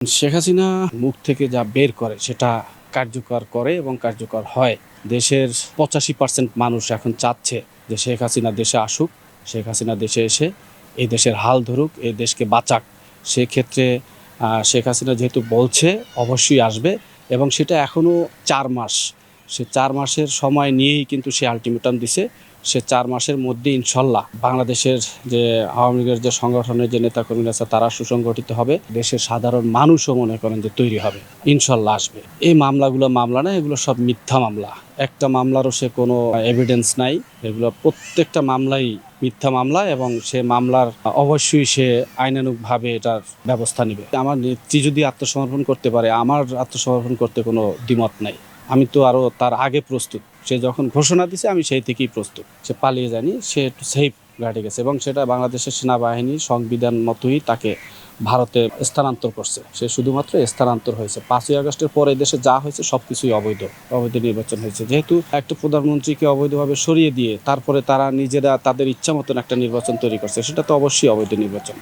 শেখ হাসিনা মুখ থেকে যা বের করে সেটা কার্যকর করে এবং কার্যকর হয়। দেশের 85% মানুষ এখন চাচ্ছে যে শেখ হাসিনা দেশে আসুক, শেখ হাসিনা দেশে এসে এই দেশের হাল ধরুক, এই দেশকে বাঁচাক। সেক্ষেত্রে শেখ হাসিনা যেহেতু বলছে অবশ্যই আসবে এবং সেটা এখনও 4 মাস, সে 4 মাসের সময় নিয়েই কিন্তু সে আলটিমেটাম দিছে। সে 4 মাসের মধ্যে ইনশাল্লাহ বাংলাদেশের যে আওয়ামী লীগের যে সংগঠনের যে নেতাকর্মীরা আছে তারা সুসংগঠিত হবে, দেশের সাধারণ মানুষও মনে করেন যে তৈরি হবে, ইনশাল্লাহ আসবে। এই মামলাগুলো মামলা না, এগুলো সব মিথ্যা মামলা। একটা মামলারও সে কোনো এভিডেন্স নাই। এগুলো প্রত্যেকটা মামলাই মিথ্যা মামলা এবং সে মামলার অবশ্যই সে আইনানুগভাবে এটার ব্যবস্থা নেবে। আমার নেত্রী যদি আত্মসমর্পণ করতে পারে, আমার আত্মসমর্পণ করতে কোনো দ্বিমত নাই। আমি তো আরও তার আগে প্রস্তুত। সে যখন ঘোষণা দিছে আমি সেই থেকেই প্রস্তুত। সে পালিয়ে যায়নি, সে একটু সেফ গার্ডে গেছে এবং সেটা বাংলাদেশের সেনাবাহিনী সংবিধান মতোই তাকে ভারতে স্থানান্তর করছে। সে শুধুমাত্র স্থানান্তর হয়েছে। 5ই আগস্টের পরে দেশে যা হয়েছে সব কিছুই অবৈধ নির্বাচন হয়েছে। যেহেতু একটা প্রধানমন্ত্রীকে অবৈধভাবে সরিয়ে দিয়ে তারপরে তারা নিজেরা তাদের ইচ্ছা মতন একটা নির্বাচন তৈরি করছে, সেটা তো অবশ্যই অবৈধ নির্বাচন।